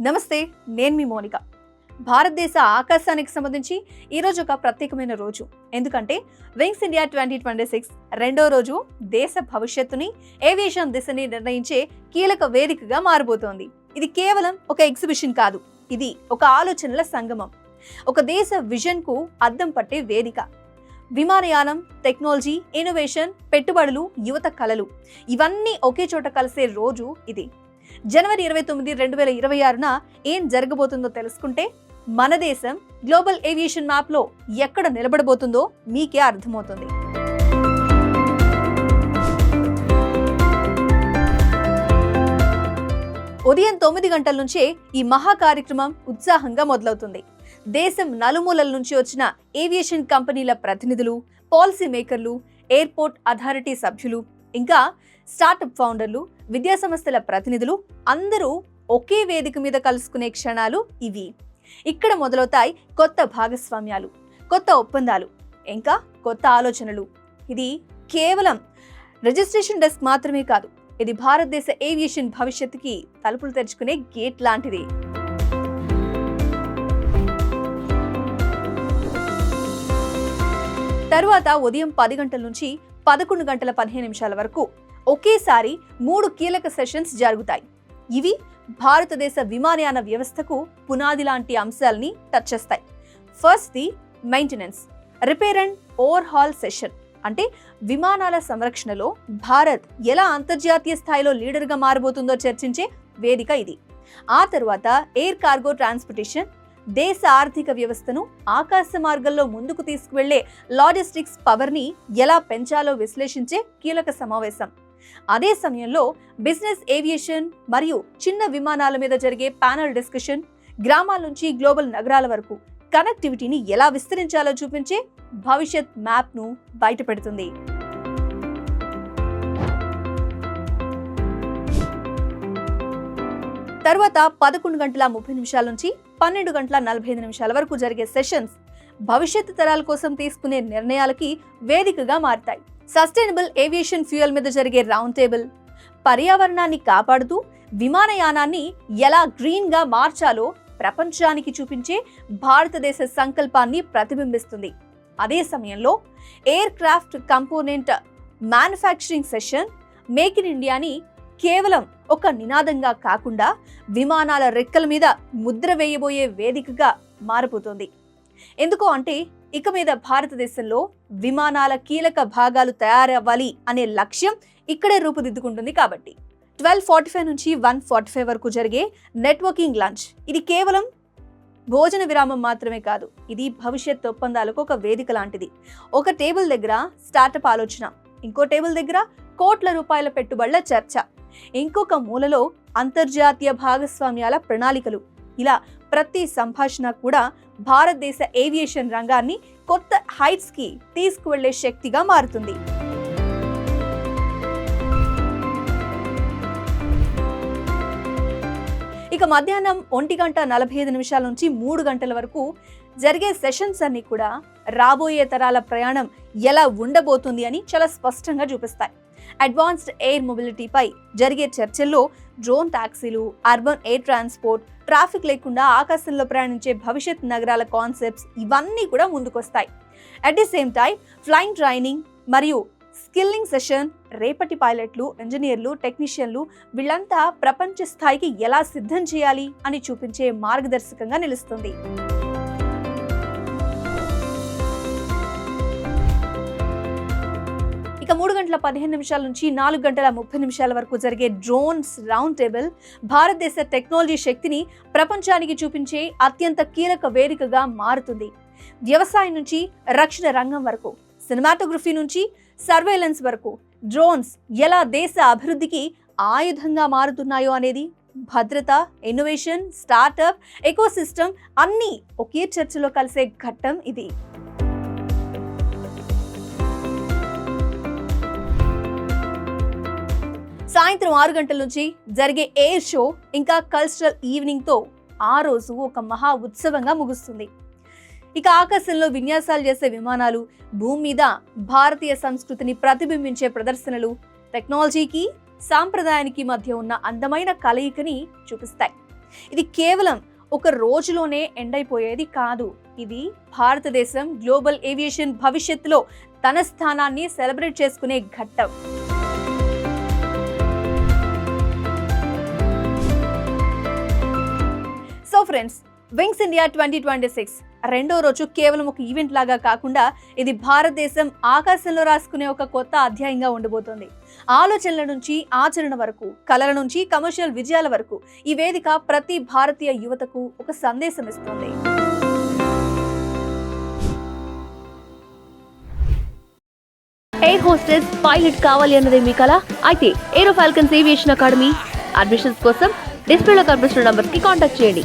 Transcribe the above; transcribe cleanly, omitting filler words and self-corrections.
నమస్తే, నేను మీ మోనిక. భారతదేశ ఆకాశానికి సంబంధించి ఈరోజు ఒక ప్రత్యేకమైన రోజు. ఎందుకంటే వింగ్స్ ఇండియా 2026 రెండో రోజు దేశ భవిష్యత్తుని, ఏవియేషన్ దిశని నిర్ణయించే కీలక వేదికగా మారబోతోంది. ఇది కేవలం ఒక ఎగ్జిబిషన్ కాదు, ఇది ఒక ఆలోచనల సంగమం, ఒక దేశ విజన్ కు అద్దం పట్టే వేదిక. విమానయానం, టెక్నాలజీ, ఇన్నోవేషన్, పెట్టుబడులు, యువత కలలు ఇవన్నీ ఒకే చోట కలిసే రోజు ఇది. జనవరి 29, 2026న ఏం జరగబోతుందో తెలుసుకుంటే మన దేశం గ్లోబల్ ఏవియేషన్ మ్యాప్ లో ఎక్కడ నిలబడబోతుందో మీకే అర్థమవుతుంది. ఉదయం 9 గంటల నుంచే ఈ మహా కార్యక్రమం ఉత్సాహంగా మొదలవుతుంది. దేశం నలుమూలల నుంచి వచ్చిన ఏవియేషన్ కంపెనీల ప్రతినిధులు, పాలసీ మేకర్లు, ఎయిర్పోర్ట్ అథారిటీ సభ్యులు, ఇంకా స్టార్టప్ ఫౌండర్లు, విద్యా సంస్థల ప్రతినిధులు అందరూ ఒకే వేదిక మీద కలుసుకునే క్షణాలు ఇవి. ఇక్కడ మొదలవుతాయి కొత్త భాగస్వామ్యాలు, కొత్త ఒప్పందాలు, ఇంకా కొత్త ఆలోచనలు. ఇది కేవలం రిజిస్ట్రేషన్ డెస్క్ మాత్రమే కాదు, ఇది భారతదేశ ఏవియేషన్ భవిష్యత్తుకి తలుపులు తెరుచుకునే గేట్ లాంటిది. తరువాత ఉదయం 10 గంటల నుంచి 11 గంటల 15 నిమిషాల వరకు ఒకేసారి 3 కీలక సెషన్స్ జరుగుతాయి. ఇవి భారతదేశ విమానయాన వ్యవస్థకు పునాది లాంటి అంశాలని టచ్ చేస్తాయి. First the maintenance, repair and overhaul session. అంటే విమానాల సంరక్షణలో భారత్ ఎలా అంతర్జాతీయ స్థాయిలో లీడర్గా మారబోతుందో చర్చించే వేదిక ఇది. ఆ తర్వాత ఎయిర్ కార్గో ట్రాన్స్పోర్టేషన్, దేశ ఆర్థిక వ్యవస్థను ఆకాశ మార్గంలో ముందుకు తీసుకువెళ్లే లాజిస్టిక్స్ పవర్ని ఎలా పెంచాలో విశ్లేషించే కీలక సమావేశం. అదే సమయంలో బిజినెస్ ఏవియేషన్ మరియు చిన్న విమానాల మీద జరిగే ప్యానెల్ డిస్కషన్, గ్రామాల నుంచి గ్లోబల్ నగరాల వరకు కనెక్టివిటీని ఎలా విస్తరించాలో చూపించే భవిష్యత్ మ్యాప్ను బయటపెడుతుంది. తర్వాత 11 గంటల 30 నిమిషాల నుంచి 12 గంటల 45 నిమిషాల వరకు జరిగే సెషన్స్ భవిష్యత్తు తరాల కోసం తీసుకునే నిర్ణయాలకి వేదికగా మారతాయి. సస్టైనబుల్ ఏవియేషన్ ఫ్యూయల్ మీద జరిగే రౌండ్ టేబుల్, పర్యావరణాన్ని కాపాడుతూ విమానయానాన్ని ఎలా గ్రీన్గా మార్చాలో ప్రపంచానికి చూపించే భారతదేశ సంకల్పాన్ని ప్రతిబింబిస్తుంది. అదే సమయంలో air craft component manufacturing session make in ఇండియాని కేవలం ఒక నినాదంగా కాకుండా విమానాల రెక్కల మీద ముద్ర వేయబోయే వేదికగా మారిపోతుంది. ఎందుకు అంటే ఇక మీద భారతదేశంలో విమానాల కీలక భాగాలు తయారవ్వాలి అనే లక్ష్యం ఇక్కడే రూపుదిద్దుకుంటుంది. కాబట్టి 12:45 నుంచి 1:45 వరకు జరిగే నెట్వర్కింగ్ లంచ్, ఇది కేవలం భోజన విరామం మాత్రమే కాదు, ఇది భవిష్యత్ ఒప్పందాలకు ఒక వేదిక లాంటిది. ఒక టేబుల్ దగ్గర స్టార్టప్ ఆలోచన, ఇంకో టేబుల్ దగ్గర కోట్ల రూపాయల పెట్టుబడుల చర్చ, ఇంకొక మూలలో అంతర్జాతీయ భాగస్వామ్యాల ప్రణాళికలు. ఇలా ప్రతి సంభాషణ కూడా భారతదేశ ఏవియేషన్ రంగాన్ని కొత్త హైట్స్ కి తీసుకువెళ్లే శక్తిగా మారుతుంది. ఇక మధ్యాహ్నం 1:45 నిమిషాల నుంచి 3 గంటల వరకు జరిగే సెషన్స్ అన్ని కూడా రాబోయే తరాల ప్రయాణం ఎలా ఉండబోతుంది అని చాలా స్పష్టంగా చూపిస్తాయి. అడ్వాన్స్డ్ ఎయిర్ మొబిలిటీపై జరిగే చర్చల్లో డ్రోన్ టాక్సీలు, అర్బన్ ఎయిర్ ట్రాన్స్పోర్ట్, ట్రాఫిక్ లేకుండా ఆకాశంలో ప్రయాణించే భవిష్యత్ నగరాల కాన్సెప్ట్స్ ఇవన్నీ కూడా ముందుకొస్తాయి. At the same time flying training మరియు స్కిల్లింగ్ సెషన్, రేపటి పైలట్లు, ఇంజనీర్లు, టెక్నీషియన్లు వీళ్ళంతా ప్రపంచ స్థాయికి ఎలా సిద్ధం చేయాలి అని చూపించే మార్గదర్శకంగా నిలుస్తుంది. ఇక 3 గంటల 15 నిమిషాల నుంచి 4 గంటల 30 నిమిషాల వరకు జరిగే డ్రోన్స్ రౌండ్ టేబుల్ భారతదేశ టెక్నాలజీ శక్తిని ప్రపంచానికి చూపించే అత్యంత కీలక వేదికగా మారుతుంది. వ్యవసాయం నుంచి రక్షణ రంగం వరకు, సినిమాటోగ్రఫీ నుంచి సర్వేలెన్స్ వరకు డ్రోన్స్ ఎలా దేశ అభివృద్ధికి ఆయుధంగా మారుతున్నాయో అనేది, భద్రత, ఇన్నోవేషన్, స్టార్టప్, ఎకోసిస్టమ్ అన్నీ ఒకే చర్చలో కలిసే ఘట్టం ఇది. సాయంత్రం 6 గంటల నుంచి జరిగే ఎయిర్ షో ఇంకా కల్చరల్ ఈవినింగ్తో ఆ రోజు ఒక మహా ఉత్సవంగా ముగుస్తుంది. ఇక ఆకాశంలో విన్యాసాలు చేసే విమానాలు, భూమి మీద భారతీయ సంస్కృతిని ప్రతిబింబించే ప్రదర్శనలు టెక్నాలజీకి సాంప్రదాయానికి మధ్య ఉన్న అందమైన కలయికని చూపిస్తాయి. ఇది కేవలం ఒక రోజులోనే ఎండ్ అయిపోయేది కాదు. ఇది భారతదేశం గ్లోబల్ ఏవియేషన్ భవిష్యత్తులో తన స్థానాన్ని సెలబ్రేట్ చేసుకునే ఘట్టం. సో ఫ్రెండ్స్, వింగ్స్ ఇండియా 2026 రెండో రోజు కేవలం ఒక ఈవెంట్ లాగా కాకుండా ఇది భారతదేశం ఆకాశంలో రాసుకునే ఒక కొత్త అధ్యాయంగా ఉండబోతోంది. ఆలోచనల నుంచి ఆచరణ వరకు, కళల నుంచి కమర్షియల్ విజయాల వరకు ఈ వేదిక ప్రతి భారతీయ యువతకు ఒక సందేశం ఇస్తుంది. ఎయిర్ హోస్టెస్, పైలట్ కావాలి అన్నదే మీ కల అయితే ఏరో ఫాల్కన్స్ ఏవియేషన్ అకాడమీ అడ్మిషన్స్ కోసం డిస్ప్లేలో కనిపిస్తున్న నంబర్కి కాంటాక్ట్ చేయండి.